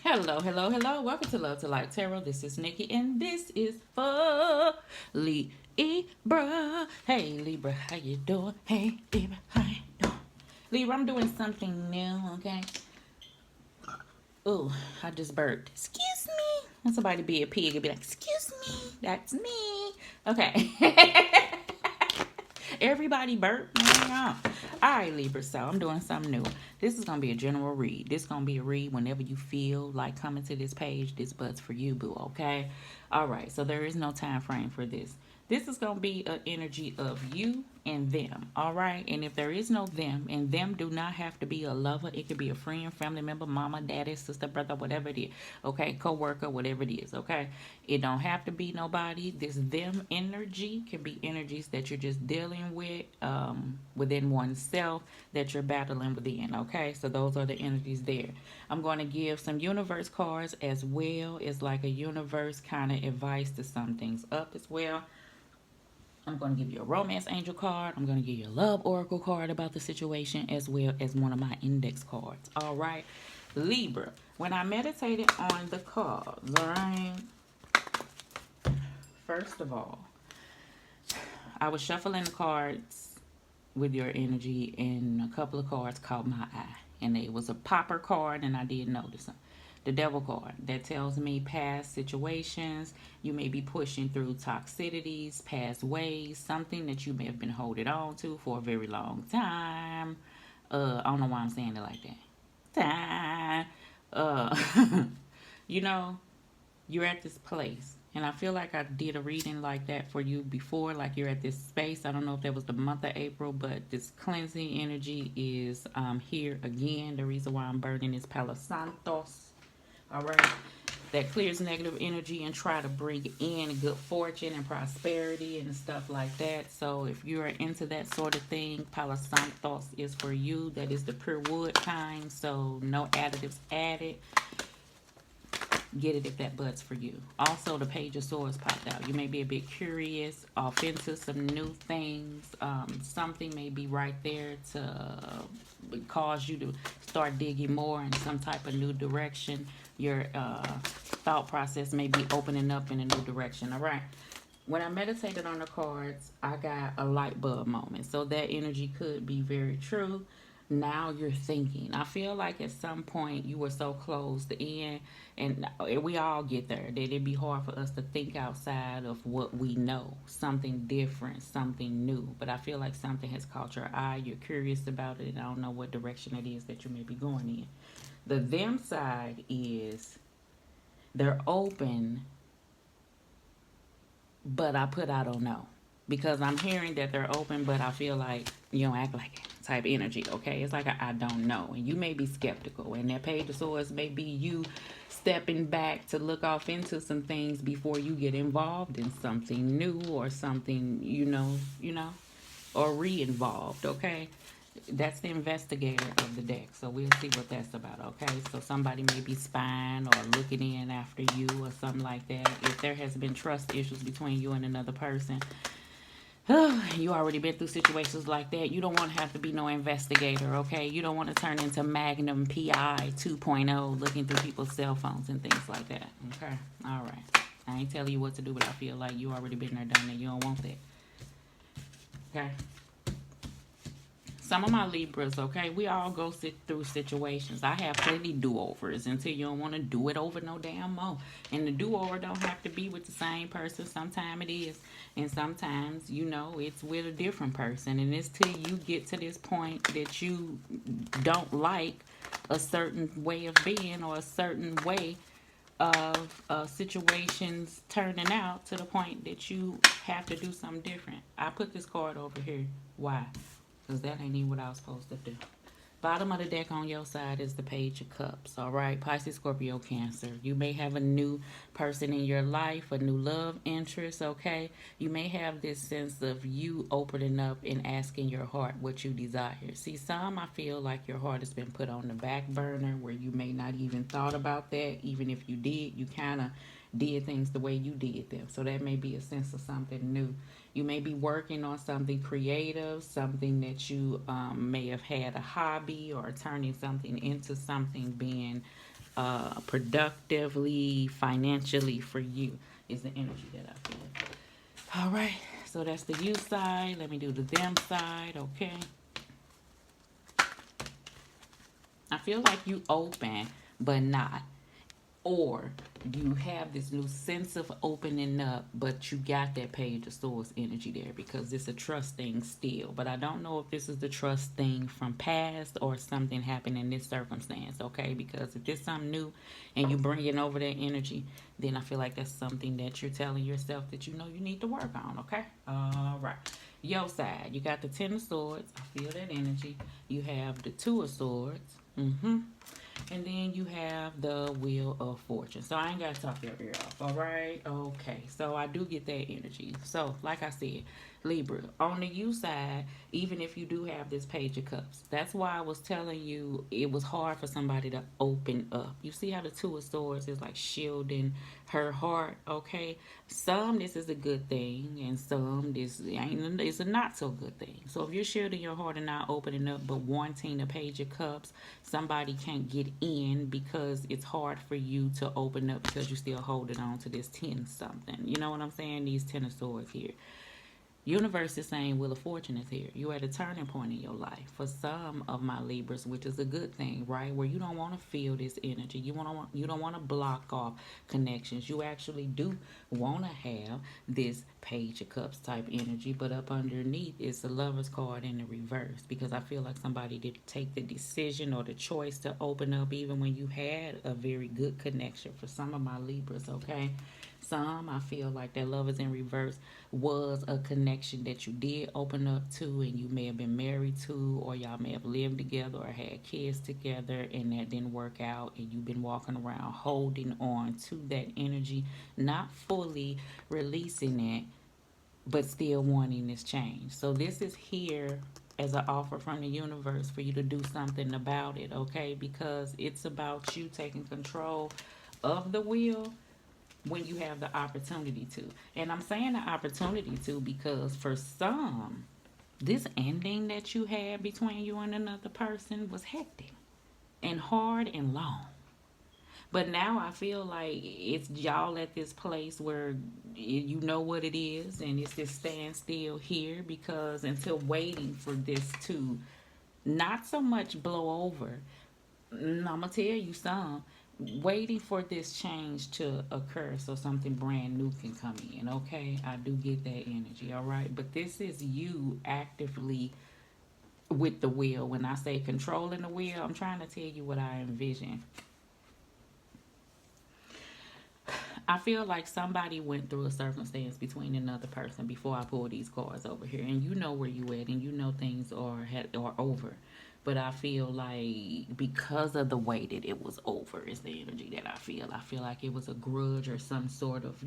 Hello, hello, hello. Welcome to Love to Light Tarot. This is Nikki, and this is for Libra. Hey, Libra, how you doing? Hey, Libra, how you doing? Libra, I'm doing something new, okay? Ooh, I just burped. Excuse me. And somebody be a pig and be like, excuse me, that's me. Okay. Everybody burp. Yeah. All right, Libra. So I'm doing something new. This is gonna be a general read. This is gonna be a read whenever you feel like coming to this page. This but's for you, boo. Okay. All right. So there is no time frame for this. This is gonna be an energy of you and them. All right. And if there is no them, and them do not have to be a lover. It could be a friend, family member, mama, daddy, sister, brother, whatever it is. Okay. Co-worker, whatever it is. Okay. It don't have to be nobody. This them energy can be energies that you're just dealing with within oneself that you're battling within. Okay, so those are the energies there. I'm going to give some universe cards as well as like a universe kind of advice to sum things up as well. I'm going to give you a romance angel card. I'm going to give you a love oracle card about the situation as well as one of my index cards. All right, Libra. When I meditated on the cards, all right, first of all, I was shuffling the cards with your energy, and a couple of cards caught my eye. And it was a popper card, and I did notice them. The devil card that tells me past situations, you may be pushing through toxicities, past ways, something that you may have been holding on to for a very long time. I don't know why I'm saying it like that. Time. You know, you're at this place. And I feel like I did a reading like that for you before, like you're at this space. I don't know if that was the month of April, but this cleansing energy is here again. The reason why I'm burning is Palo Santos. All right. That clears negative energy and try to bring in good fortune and prosperity and stuff like that. So if you're into that sort of thing, Palo Santos is for you. That is the pure wood kind. So no additives added. Get it if that but's for you. Also, the Page of Swords popped out. You may be a bit curious, off into some new things. Something may be right there to cause you to start digging more in some type of new direction. Your thought process may be opening up in a new direction. All right. When I meditated on the cards, I got a light bulb moment. So that energy could be very true. Now you're thinking. I feel like at some point you were so closed in, and we all get there, that it'd be hard for us to think outside of what we know, something different, something new. But I feel like something has caught your eye. You're curious about it, and I don't know what direction it is that you may be going in. The them side is they're open, but I don't know. Because I'm hearing that they're open, but I feel like you don't act like it type energy, okay? It's like I don't know. And you may be skeptical. And that Page of Swords may be you stepping back to look off into some things before you get involved in something new or something, or re-involved, okay? That's the investigator of the deck. So we'll see what that's about, okay? So somebody may be spying or looking in after you or something like that. If there has been trust issues between you and another person, you already been through situations like that. You don't want to have to be no investigator, okay? You don't want to turn into Magnum PI 2.0 looking through people's cell phones and things like that, okay? All right. I ain't telling you what to do, but I feel like you already been there, done that. You don't want that, okay? Some of my Libras, okay, we all go through situations. I have plenty do-overs until you don't want to do it over no damn more. And the do-over don't have to be with the same person. Sometimes it is. And sometimes, it's with a different person. And it's till you get to this point that you don't like a certain way of being or a certain way of situations turning out to the point that you have to do something different. I put this card over here. Why? Because that ain't even what I was supposed to do. Bottom of the deck on your side is the Page of Cups. All right, Pisces, Scorpio, Cancer. You may have a new person in your life, a new love interest, okay? You may have this sense of you opening up and asking your heart what you desire. See, some I feel like your heart has been put on the back burner where you may not even thought about that. Even if you did, you kind of did things the way you did them. So that may be a sense of something new. You may be working on something creative, something that you may have had a hobby, or turning something into something being productively, financially for you is the energy that I feel. All right, so that's the you side. Let me do the them side, okay? I feel like you open, but not. Or you have this new sense of opening up, but you got that page of swords energy there because it's a trust thing still. But I don't know if this is the trust thing from past or something happened in this circumstance, okay? Because if it's something new and you bringing over that energy, then I feel like that's something that you're telling yourself that you know you need to work on, okay? All right. Your side, you got the Ten of Swords. I feel that energy. You have the Two of Swords. And then you have the Wheel of Fortune. So I ain't got to talk your ear off. All right. Okay. So I do get that energy. So, like I said, Libra, on the you side, even if you do have this Page of Cups, that's why I was telling you it was hard for somebody to open up. You see how the Two of Swords is like shielding her heart, okay? Some this is a good thing, and some this ain't is a not so good thing. So if you're shielding your heart and not opening up, but wanting a Page of Cups, somebody can't get in because it's hard for you to open up because you're still holding on to this 10 something. You know what I'm saying? These 10 of swords here. Universe is saying Wheel of Fortune is here. You're at a turning point in your life. For some of my Libras, which is a good thing, right? Where you don't want to feel this energy. You don't want to block off connections. You actually do want to have this Page of Cups type energy, but up underneath is the Lover's card in the reverse because I feel like somebody didn't take the decision or the choice to open up even when you had a very good connection. For some of my Libras, okay? Some I feel like that Love is in reverse was a connection that you did open up to, and you may have been married to, or y'all may have lived together or had kids together, and that didn't work out, and you've been walking around holding on to that energy, not fully releasing it, but still wanting this change. So this is here as an offer from the universe for you to do something about it, okay? Because it's about you taking control of the wheel when you have the opportunity to. And I'm saying the opportunity to because for some, this ending that you had between you and another person was hectic and hard and long. But now I feel like it's y'all at this place where you know what it is, and it's just stand still here because until waiting for this to not so much blow over, I'm gonna tell you some. Waiting for this change to occur so something brand new can come in. Okay, I do get that energy. All right, but this is you actively with the wheel. When I say controlling the wheel, I'm trying to tell you what I envision. I feel like somebody went through a circumstance between another person before I pull these cards over here, and you know where you at, and you know things are over. But I feel like because of the way that it was over is the energy that I feel. I feel like it was a grudge or some sort of,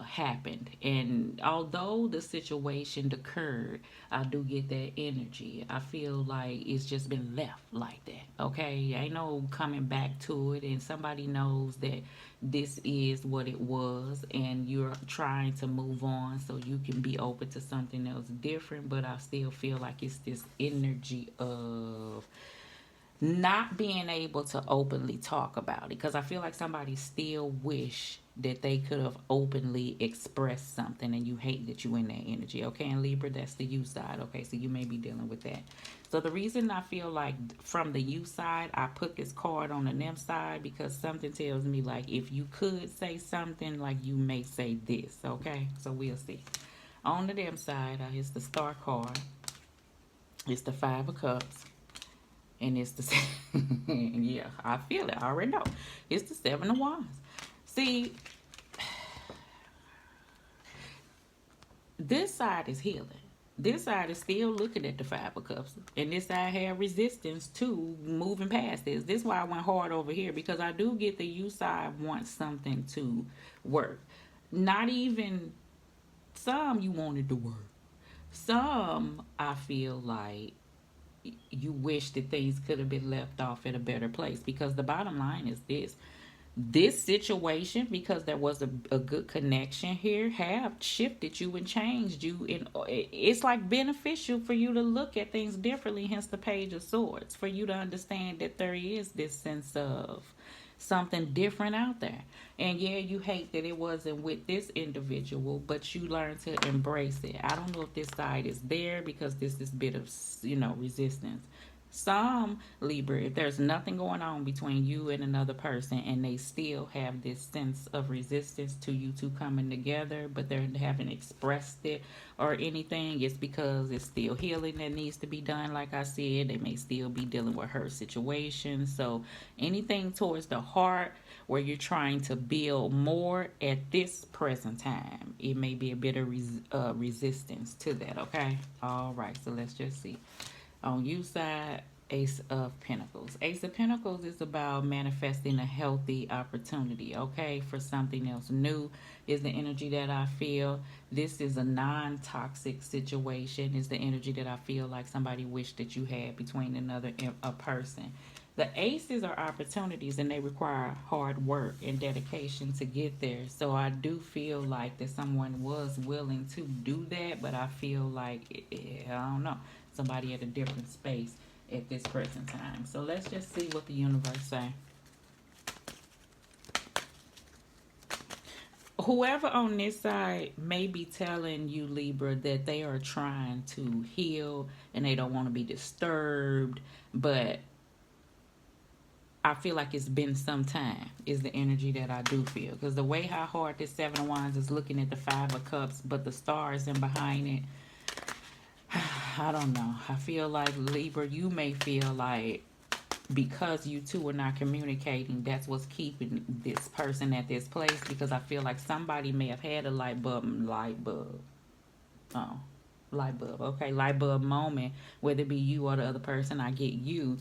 happened. And although the situation occurred, I do get that energy. I feel like it's just been left like that. Okay, ain't no coming back to it, and somebody knows that this is what it was, and you're trying to move on so you can be open to something else different. But I still feel like it's this energy of not being able to openly talk about it because I feel like somebody still wish that they could have openly expressed something, and you hate that you in that energy. Okay, and Libra, that's the you side. Okay, so you may be dealing with that. So the reason I feel like from the you side I put this card on the them side because something tells me like if you could say something, like you may say this. Okay, so we'll see. On the them side, it's the Star card. It's the Five of Cups. And it's the yeah, I feel it. I already know. It's the Seven of Wands. See, this side is healing. This side is still looking at the Five of Cups, and this side had resistance to moving past this. This is why I went hard over here because I do get the you side wants something to work. Not even some you wanted to work. Some I feel like you wish that things could have been left off at a better place because the bottom line is this. this situation, because there was a good connection here, have shifted you and changed you, and it's like beneficial for you to look at things differently, hence the Page of Swords, for you to understand that there is this sense of something different out there. And yeah, you hate that it wasn't with this individual, but you learn to embrace it. I don't know if this side is there because this is a bit of, resistance. Some Libra, if there's nothing going on between you and another person and they still have this sense of resistance to you two coming together, but they haven't expressed it or anything, it's because it's still healing that needs to be done. Like I said, they may still be dealing with her situation. So anything towards the heart where you're trying to build more at this present time, it may be a bit of resistance to that. Okay. All right. So let's just see. On you side, Ace of Pentacles. Ace of Pentacles is about manifesting a healthy opportunity, okay, for something else new is the energy that I feel. This is a non-toxic situation is the energy that I feel like somebody wished that you had between a person. The aces are opportunities and they require hard work and dedication to get there. So I do feel like that someone was willing to do that, but I feel like, I don't know, somebody at a different space at this present time. So let's just see what the universe say. Whoever on this side may be telling you, Libra, that they are trying to heal and they don't want to be disturbed, but I feel like it's been some time is the energy that I do feel. Because the way how hard this Seven of Wands is looking at the Five of Cups, but the stars in behind it, I don't know. I feel like, Libra, you may feel like because you two are not communicating, that's what's keeping this person at this place. Because I feel like somebody may have had a light bulb, okay, light bulb moment, whether it be you or the other person. I get you,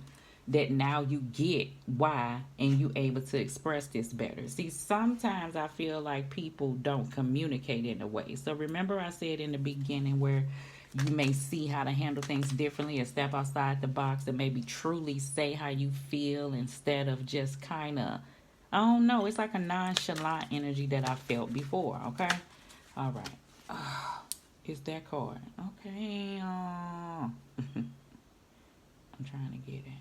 that now you get why and you able to express this better. See, sometimes I feel like people don't communicate in a way. So remember I said in the beginning where you may see how to handle things differently and step outside the box and maybe truly say how you feel instead of just kind of, I don't know, it's like a nonchalant energy that I felt before, okay? All right. It's that card. Okay. I'm trying to get it.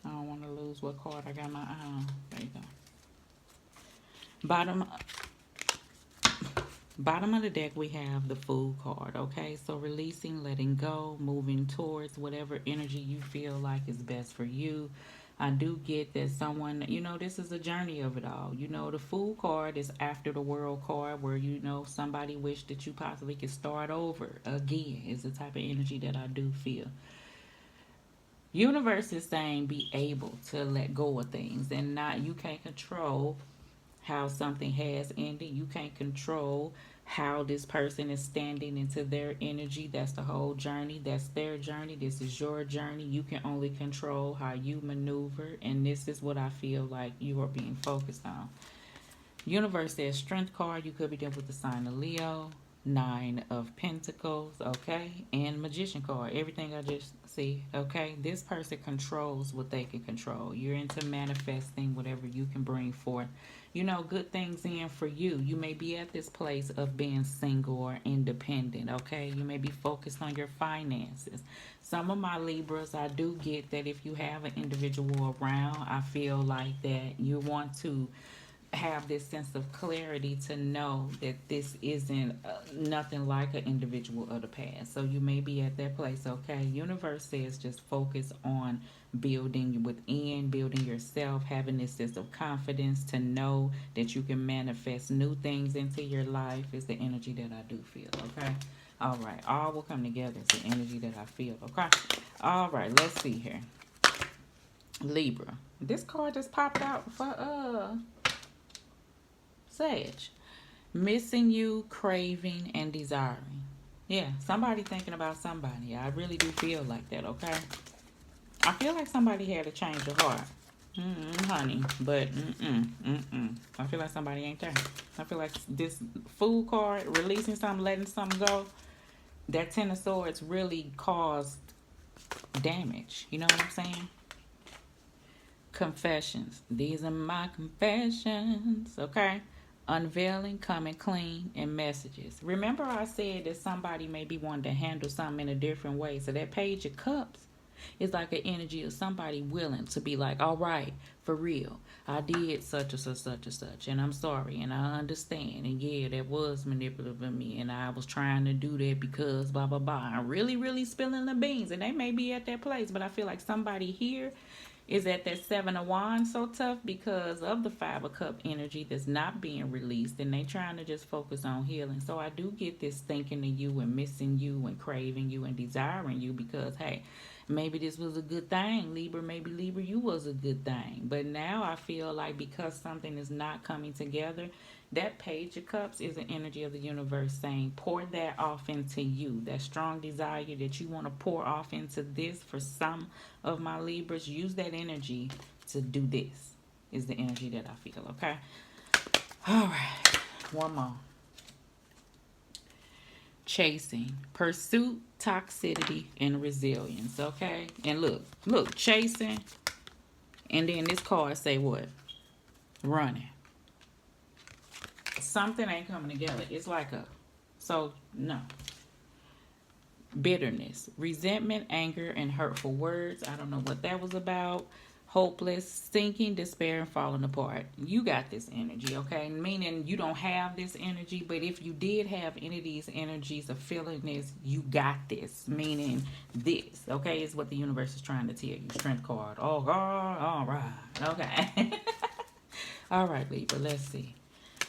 I don't want to lose what card I got my eye on. There you go. Bottom of the deck, we have the Fool card, okay? So releasing, letting go, moving towards whatever energy you feel like is best for you. I do get that someone, this is a journey of it all. The Fool card is after the World card where, somebody wished that you possibly could start over again is the type of energy that I do feel. Universe is saying be able to let go of things and not, you can't control how something has ended. You can't control how this person is standing into their energy. That's the whole journey. That's their journey. This is your journey. You can only control how you maneuver. And this is what I feel like you are being focused on. Universe says Strength card. You could be dealing with the sign of Leo. Nine of Pentacles, okay? And Magician card. Everything I just see, okay? This person controls what they can control. You're into manifesting whatever you can bring forth. Good things in for you. You may be at this place of being single or independent, okay? You may be focused on your finances. Some of my Libras, I do get that if you have an individual around, I feel like that you want to have this sense of clarity to know that this isn't nothing like an individual of the past. So you may be at that place, okay? Universe says just focus on building within, building yourself, having this sense of confidence to know that you can manifest new things into your life is the energy that I do feel, okay? All right, all will come together. It's the energy that I feel, okay? All right, let's see here. Libra. This card just popped out for Sag. Missing you, craving, and desiring. Yeah, somebody thinking about somebody. I really do feel like that, okay? I feel like somebody had a change of heart. Honey. But, I feel like somebody ain't there. I feel like this Fool card, releasing something, letting something go, that Ten of Swords really caused damage. You know what I'm saying? Confessions. These are my confessions. Okay. Unveiling, coming clean, and messages. Remember, I said that somebody may be wanting to handle something in a different way. So that Page of Cups is like an energy of somebody willing to be like, all right, for real, I did such and such, such and such, and I'm sorry, and I understand, and yeah, that was manipulative of me, and I was trying to do that because blah blah blah. I'm really, really spilling the beans, and they may be at that place, but I feel like somebody here is at that Seven of Wands so tough because of the Five of Cup energy that's not being released, and they trying to just focus on healing. So I do get this thinking of you and missing you and craving you and desiring you because, hey, maybe this was a good thing, Libra. Maybe Libra, you was a good thing. But now I feel like because something is not coming together, that Page of Cups is an energy of the universe saying, pour that off into you. That strong desire that you want to pour off into this for some of my Libras. Use that energy to do this, is the energy that I feel, okay? All right. One more. Chasing, pursuit, toxicity, and resilience, okay? And look, chasing. And then this card say what? Running. Something ain't coming together. It's like no. Bitterness, resentment, anger, and hurtful words. I don't know what that was about. Hopeless, sinking, despair, and falling apart. You got this energy, okay? Meaning you don't have this energy, but if you did have any of these energies of feeling this, you got this. Meaning this, okay, is what the universe is trying to tell you. Strength card. Oh, God. All right. Okay. All right, Libra. Let's see.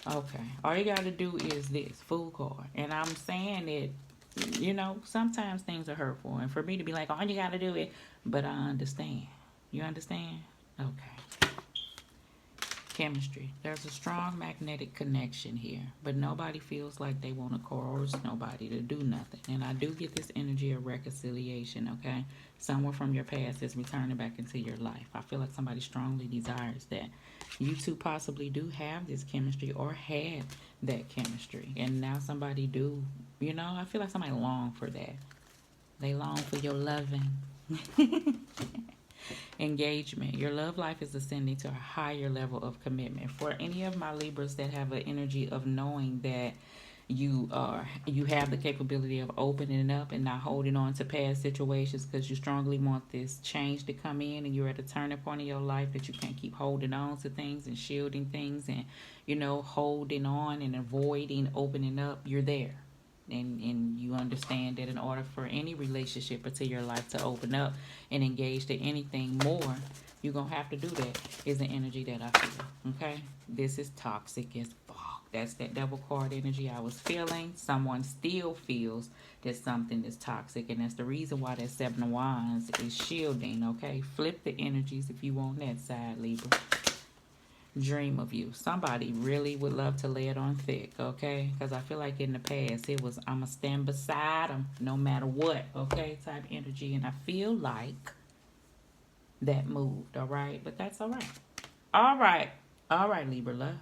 Okay. All you got to do is this. Fool card. And I'm saying that, you know, sometimes things are hurtful. And for me to be like, all you got to do is, but I understand. You understand? Okay. Chemistry. There's a strong magnetic connection here, but nobody feels like they want to coerce nobody to do nothing. And I do get this energy of reconciliation, okay? Someone from your past is returning back into your life. I feel like somebody strongly desires that. You two possibly do have this chemistry or had that chemistry. And now somebody do, you know, I feel like somebody long for that. They long for your loving. Engagement. Your love life is ascending to a higher level of commitment. For any of my Libras that have an energy of knowing that you have the capability of opening up and not holding on to past situations because you strongly want this change to come in, and you're at a turning point in your life that you can't keep holding on to things and shielding things and, you know, holding on and avoiding opening up. You're there. And you understand that in order for any relationship into your life to open up and engage to anything more, you're going to have to do that, is the energy that I feel, okay? This is toxic as fuck. That's that Devil card energy I was feeling. Someone still feels that something is toxic, and that's the reason why that Seven of Wands is shielding, okay? Flip the energies if you want that side, Libra. Dream of you. Somebody really would love to lay it on thick, okay? Because I feel like in the past it was, I'm going to stand beside them no matter what, okay? Type energy. And I feel like that moved, all right? But that's all right. All right. All right, Libra love.